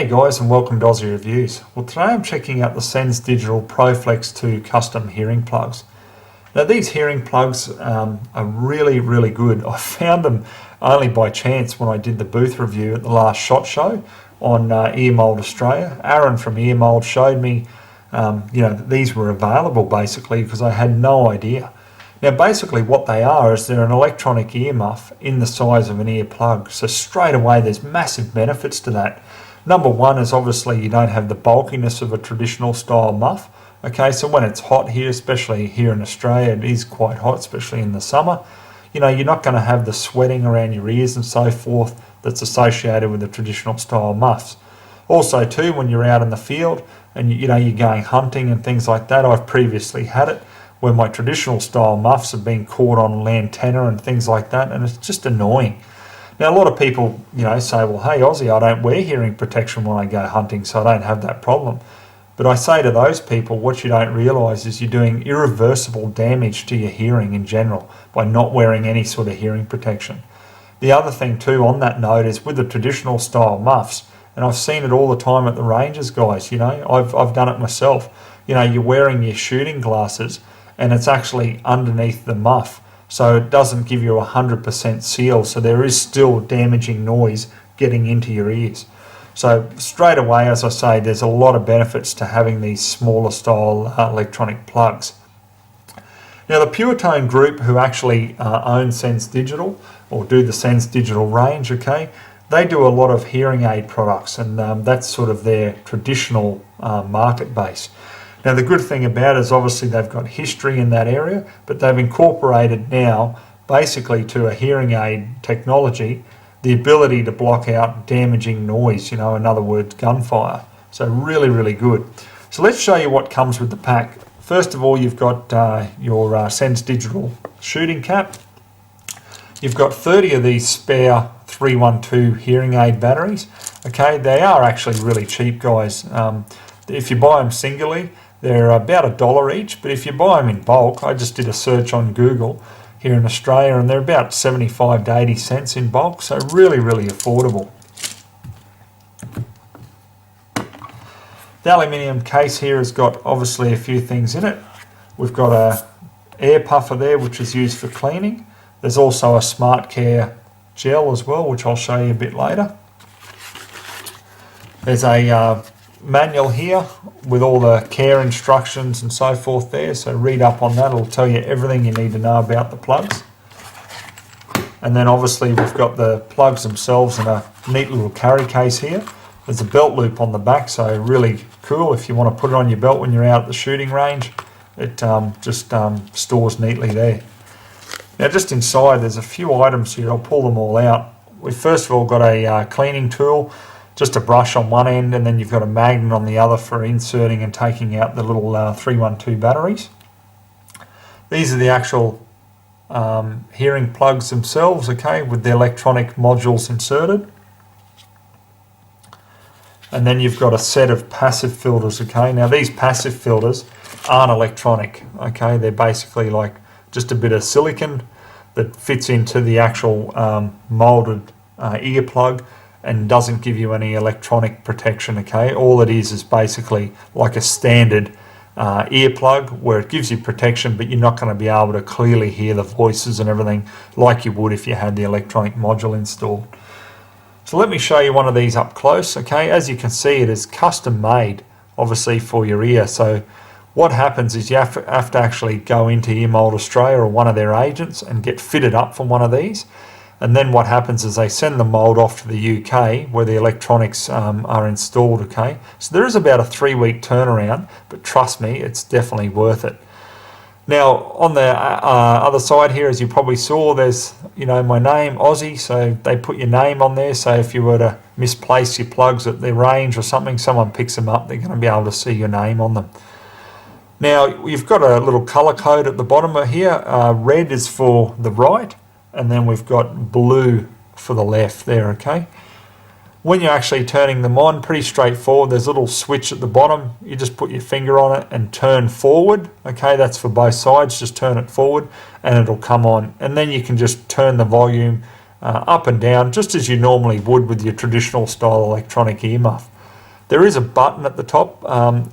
Hey guys, and welcome to Aussie Reviews. Well, today I'm checking out the CENS Digital ProFlex 2 custom hearing plugs. Now these hearing plugs are really good. I found them only by chance when I did the booth review at the last SHOT Show on Earmold Australia. Aaron from Earmold showed me that these were available basically because I had no idea. Now basically what they are is they're an electronic ear muff in the size of an ear plug. So straight away there's massive benefits to that. Number one is obviously you don't have the bulkiness of a traditional style muff. Okay, so when it's hot here, especially here in Australia, it is quite hot, especially in the summer. You're not going to have the sweating around your ears and so forth that's associated with the traditional style muffs. Also too, when you're out in the field and you're going hunting and things like that, I've previously had it where my traditional style muffs have been caught on antenna and things like that, and it's just annoying. Now a lot of people, say, well, hey Aussie, I don't wear hearing protection when I go hunting, so I don't have that problem. But I say to those people, what you don't realise is you're doing irreversible damage to your hearing in general by not wearing any sort of hearing protection. The other thing too on that note is with the traditional style muffs, and I've seen it all the time at the ranges, guys, I've done it myself. You're wearing your shooting glasses and it's actually underneath the muff. So it doesn't give you 100% seal, so there is still damaging noise getting into your ears. So straight away, as I say, there's a lot of benefits to having these smaller style electronic plugs. Now the Pure Tone group, who actually own CENS Digital or do the CENS Digital range, okay, they do a lot of hearing aid products, and that's sort of their traditional market base. Now the good thing about it is obviously they've got history in that area, but they've incorporated now basically to a hearing aid technology the ability to block out damaging noise, in other words gunfire. So really good. So let's show you what comes with the pack. First of all, you've got your CENS Digital shooting cap. You've got 30 of these spare 312 hearing aid batteries. Okay, they are actually really cheap, guys. If you buy them singly, they're about $1 each, but if you buy them in bulk, I just did a search on Google here in Australia and they're about 75 to 80 cents in bulk, so really affordable. The aluminium case here has got obviously a few things in it. We've got a air puffer there which is used for cleaning. There's also a Smart Care gel as well, which I'll show you a bit later. There's a manual here with all the care instructions and so forth there, so read up on that. It'll tell you everything you need to know about the plugs. And then obviously we've got the plugs themselves in a neat little carry case here. There's a belt loop on the back, so really cool if you want to put it on your belt when you're out at the shooting range. It just stores neatly there. Now just inside there's a few items here. I'll pull them all out. We've first of all got a cleaning tool, just a brush on one end, and then you've got a magnet on the other for inserting and taking out the little 312 batteries. These are the actual hearing plugs themselves, okay, with the electronic modules inserted. And then you've got a set of passive filters, okay. Now these passive filters aren't electronic, okay. They're basically like just a bit of silicon that fits into the actual molded ear plug and doesn't give you any electronic protection, okay. All it is basically like a standard earplug where it gives you protection, but you're not going to be able to clearly hear the voices and everything like you would if you had the electronic module installed. So let me show you one of these up close, okay. As you can see, it is custom made obviously for your ear. So what happens is you have to actually go into Earmold Australia or one of their agents and get fitted up from one of these. And then what happens is they send the mold off to the UK where the electronics are installed, okay. So there is about a 3-week turnaround, but trust me, it's definitely worth it. Now on the other side here, as you probably saw, there's my name, Aussie, so they put your name on there, so if you were to misplace your plugs at the range or something, someone picks them up, they're going to be able to see your name on them. Now you've got a little color code at the bottom of here. Red is for the right, and then we've got blue for the left there, okay. When you're actually turning them on, pretty straightforward. There's a little switch at the bottom. You just put your finger on it and turn forward, okay. That's for both sides. Just turn it forward and it'll come on, and then you can just turn the volume up and down just as you normally would with your traditional style electronic ear muff. There is a button at the top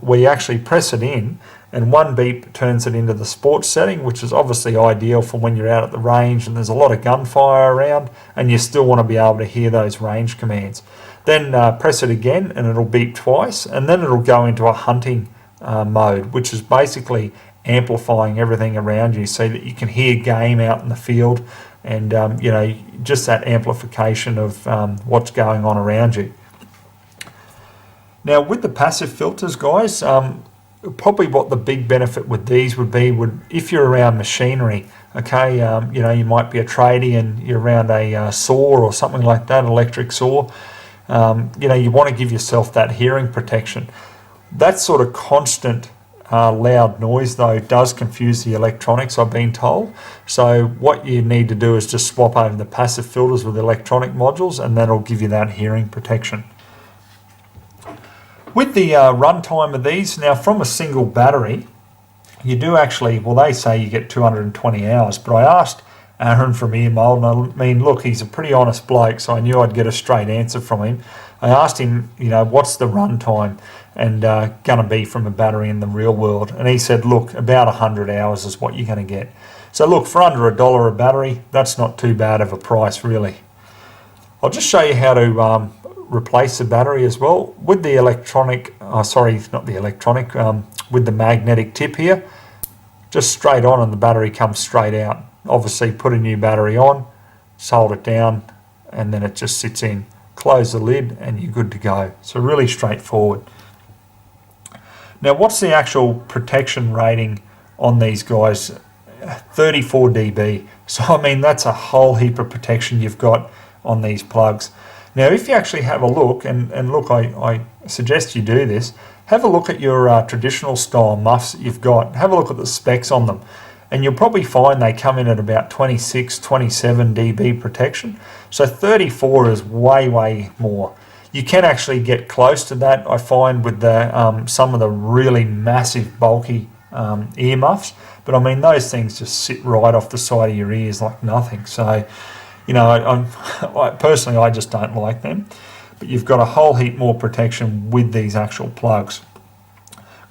where you actually press it in, and one beep turns it into the sports setting, which is obviously ideal for when you're out at the range and there's a lot of gunfire around and you still want to be able to hear those range commands. Then press it again and it'll beep twice, and then it'll go into a hunting mode, which is basically amplifying everything around you so that you can hear game out in the field, and you know, just that amplification of what's going on around you. Now with the passive filters, guys, probably what the big benefit with these would be if you're around machinery. Okay, you know, you might be a tradie and you're around a saw or something like that, electric saw. You know, you want to give yourself that hearing protection. That sort of constant loud noise though does confuse the electronics, I've been told. So what you need to do is just swap over the passive filters with electronic modules, and that'll give you that hearing protection. With the runtime of these, now from a single battery, you do actually, well, they say you get 220 hours, but I asked Aaron from Earmold, and I mean, look, he's a pretty honest bloke, so I knew I'd get a straight answer from him. I asked him, you know, what's the runtime and going to be from a battery in the real world, and he said, look, about 100 hours is what you're going to get. So look, for under $1 a battery, that's not too bad of a price, really. I'll just show you how to replace the battery as well with the electronic, with the magnetic tip here. Just straight on and the battery comes straight out. Obviously put a new battery on, solder it down, and then it just sits in. Close the lid and you're good to go. So really straightforward. Now what's the actual protection rating on these guys? 34 dB. So I mean, that's a whole heap of protection you've got on these plugs. Now if you actually have a look, and look, I suggest you do this, have a look at your traditional style muffs that you've got, have a look at the specs on them, and you'll probably find they come in at about 26, 27 dB protection. So 34 is way more. You can actually get close to that, I find, with the some of the really massive bulky ear muffs, but I mean those things just sit right off the side of your ears like nothing. So you know, personally I just don't like them, but you've got a whole heap more protection with these actual plugs.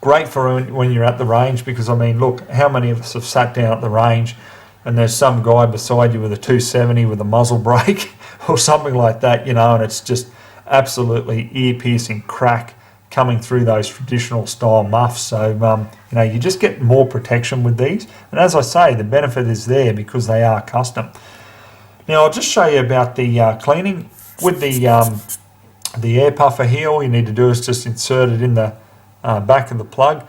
Great for when you're at the range, because I mean, look, how many of us have sat down at the range and there's some guy beside you with a 270 with a muzzle brake or something like that, you know, and it's just absolutely ear-piercing crack coming through those traditional style muffs. So you know, you just get more protection with these, and as I say, the benefit is there because they are custom. Now I'll just show you about the cleaning with the air puffer here. All you need to do is just insert it in the back of the plug,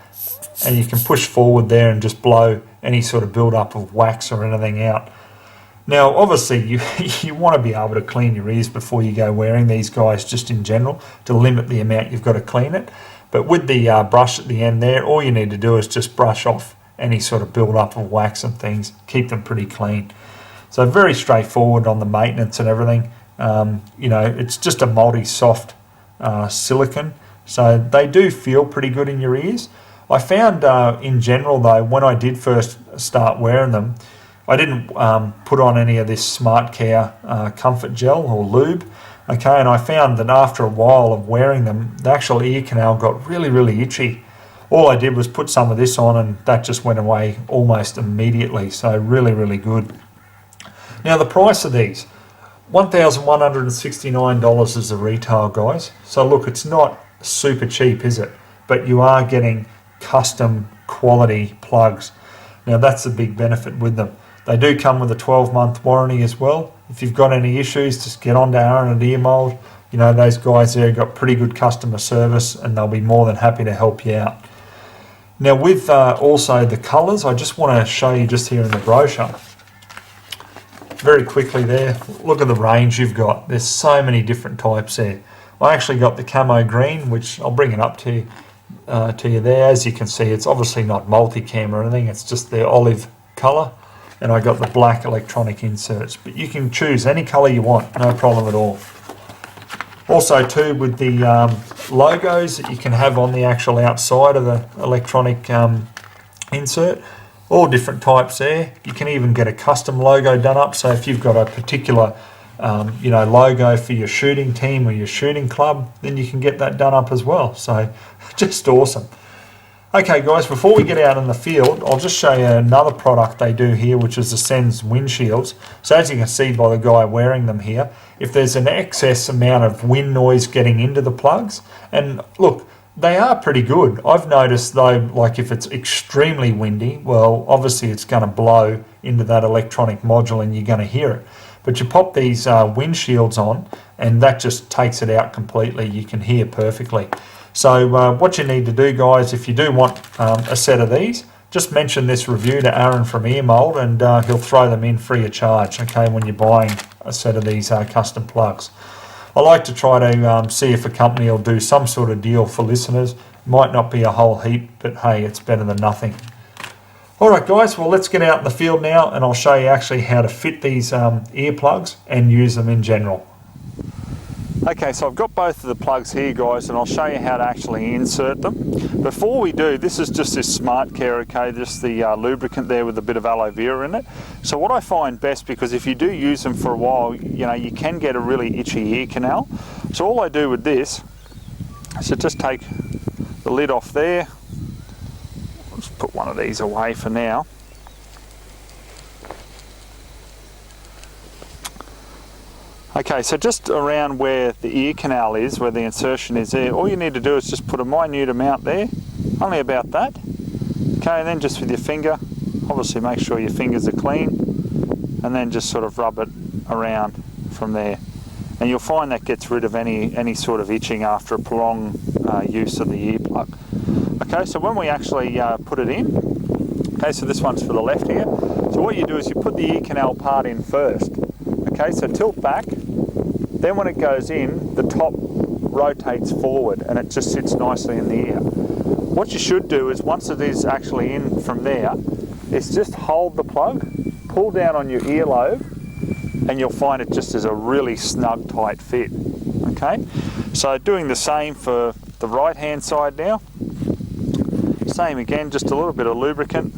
and you can push forward there and just blow any sort of build-up of wax or anything out. Now obviously you want to be able to clean your ears before you go wearing these guys, just in general, to limit the amount you've got to clean it. But with the brush at the end there, all you need to do is just brush off any sort of build-up of wax and things, keep them pretty clean. So very straightforward on the maintenance and everything. You know, it's just a multi-soft silicone, so they do feel pretty good in your ears. I found in general though, when I did first start wearing them, I didn't put on any of this Smart Care comfort gel or lube. Okay, and I found that after a while of wearing them, the actual ear canal got really itchy. All I did was put some of this on and that just went away almost immediately, so really good. Now the price of these, $1,169 is the retail, guys. So look, it's not super cheap, is it? But you are getting custom quality plugs. Now that's the big benefit with them. They do come with a 12-month warranty as well. If you've got any issues, just get on to Aaron at Earmold. You know, those guys there got pretty good customer service and they'll be more than happy to help you out. Now with also the colours, I just want to show you just here in the brochure. Very quickly there, look at the range you've got. There's so many different types there. I actually got the camo green, which I'll bring it up to you there. As you can see, it's obviously not multicam or anything, it's just the olive colour. And I got the black electronic inserts, but you can choose any colour you want, no problem at all. Also too, with the logos that you can have on the actual outside of the electronic insert, all different types there. You can even get a custom logo done up, so if you've got a particular logo for your shooting team or your shooting club, then you can get that done up as well. So just awesome. Okay guys, before we get out in the field, I'll just show you another product they do here, which is the CENS Windshields. So as you can see by the guy wearing them here, if there's an excess amount of wind noise getting into the plugs, and look, they are pretty good. I've noticed though, like if it's extremely windy, well, obviously it's going to blow into that electronic module and you're going to hear it. But you pop these windshields on and that just takes it out completely. You can hear perfectly. So what you need to do, guys, if you do want a set of these, just mention this review to Aaron from Earmold and he'll throw them in free of charge, okay, when you're buying a set of these custom plugs. I like to try to see if a company will do some sort of deal for listeners. Might not be a whole heap, but hey, it's better than nothing. Alright guys, well let's get out in the field now and I'll show you actually how to fit these earplugs and use them in general. Okay, so I've got both of the plugs here guys and I'll show you how to actually insert them. Before we do, this is just this Smart Care, okay, just the lubricant there with a bit of aloe vera in it. So what I find best, because if you do use them for a while, you can get a really itchy ear canal. So all I do with this is just take the lid off there. I'll just put one of these away for now. Okay, so just around where the ear canal is, where the insertion is there, all you need to do is just put a minute amount there, only about that. Okay, and then just with your finger, obviously make sure your fingers are clean, and then just sort of rub it around from there. And you'll find that gets rid of any sort of itching after a prolonged use of the ear plug. Okay, so when we actually put it in, okay, so this one's for the left here. So what you do is you put the ear canal part in first. Okay, so tilt back, then when it goes in, the top rotates forward and it just sits nicely in the ear. What you should do is once it is actually in from there, is just hold the plug, pull down on your earlobe, and you'll find it just is a really snug, tight fit. Okay, so doing the same for the right hand side now. Same again, just a little bit of lubricant.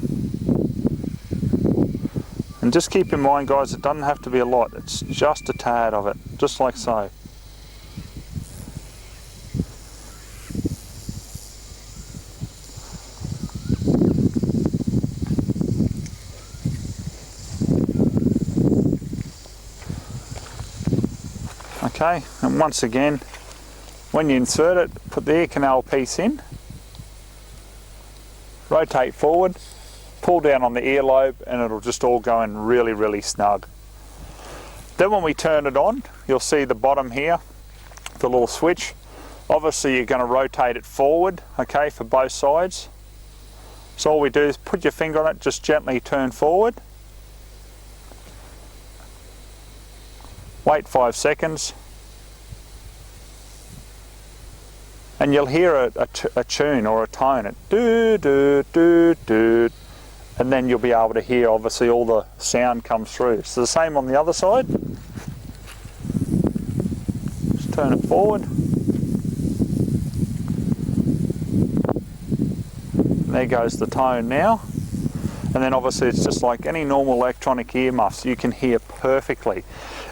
And just keep in mind guys, it doesn't have to be a lot, it's just a tad of it, just like so. Okay, and once again, when you insert it, put the ear canal piece in, rotate forward, pull down on the earlobe and it'll just all go in really, really snug. Then when we turn it on, you'll see the bottom here, the little switch. Obviously you're going to rotate it forward, okay, for both sides. So all we do is put your finger on it, just gently turn forward. Wait 5 seconds. And you'll hear a tune or a tone, it do do do do, and then you'll be able to hear obviously all the sound comes through. So the same on the other side. Just turn it forward. And there goes the tone now. And then obviously it's just like any normal electronic ear muffs, you can hear perfectly.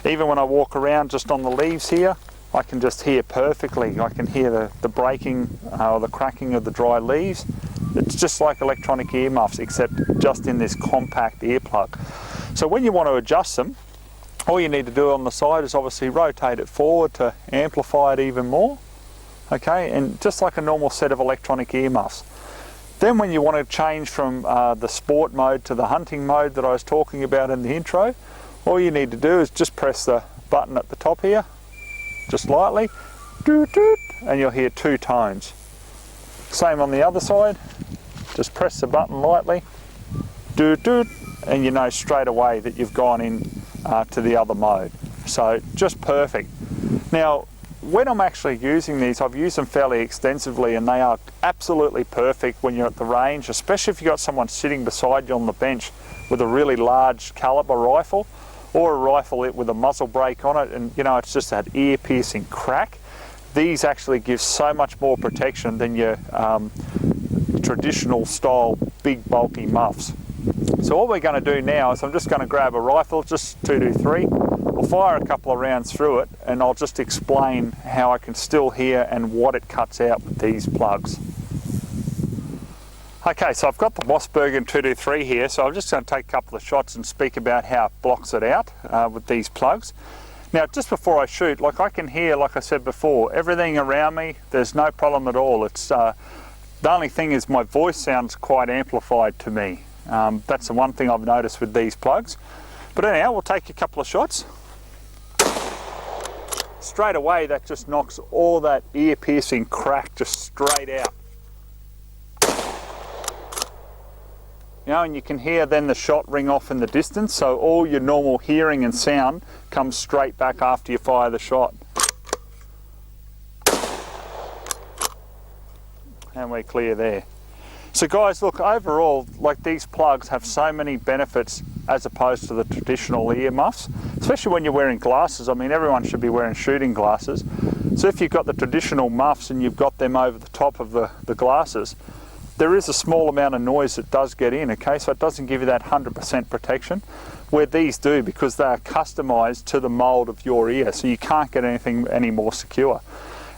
Even when I walk around just on the leaves here, I can just hear perfectly. I can hear the breaking or the cracking of the dry leaves. It's just like electronic ear muffs, except just in this compact earplug. So when you want to adjust them, all you need to do on the side is obviously rotate it forward to amplify it even more. Okay, and just like a normal set of electronic ear muffs. Then when you want to change from the sport mode to the hunting mode that I was talking about in the intro, all you need to do is just press the button at the top here, just lightly, doot, doot, and you'll hear 2 tones. Same on the other side, just press the button lightly, doot, doot, and you know straight away that you've gone in to the other mode. So just perfect. Now when I'm actually using these, I've used them fairly extensively and they are absolutely perfect when you're at the range, especially if you've got someone sitting beside you on the bench with a really large caliber rifle, or a rifle with a muzzle brake on it, and you know it's just that ear-piercing crack. These actually give so much more protection than your traditional style big bulky muffs. So what we're going to do now is I'm just going to grab a rifle, just 223, We'll fire a couple of rounds through it and I'll just explain how I can still hear and what it cuts out with these plugs. Okay, so I've got the Mossbergen 223 here, so I'm just going to take a couple of shots and speak about how it blocks it out with these plugs. Now, just before I shoot, like I can hear, like I said before, everything around me, there's no problem at all. It's the only thing is my voice sounds quite amplified to me. That's the one thing I've noticed with these plugs. But anyhow, we'll take a couple of shots. Straight away, that just knocks all that ear-piercing crack just straight out. You know, and you can hear then the shot ring off in the distance, so all your normal hearing and sound comes straight back after you fire the shot. And we're clear there. So guys, look, overall, like these plugs have so many benefits as opposed to the traditional ear muffs, especially when you're wearing glasses. I mean, everyone should be wearing shooting glasses. So if you've got the traditional muffs and you've got them over the top of the glasses, there is a small amount of noise that does get in, okay? So it doesn't give you that 100% protection, where these do, because they are customized to the mold of your ear, so you can't get anything any more secure.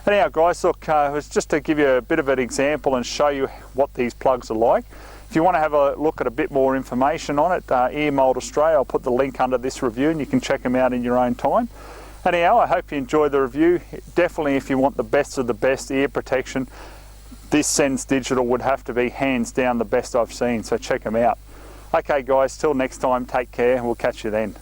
Anyhow guys, look, it was just to give you a bit of an example and show you what these plugs are like. If you want to have a look at a bit more information on it, Ear Mold Australia, I'll put the link under this review and you can check them out in your own time. Anyhow, I hope you enjoyed the review. Definitely, if you want the best of the best ear protection, this CENS Digital would have to be hands down the best I've seen, so check them out. Okay guys, till next time, take care, we'll catch you then.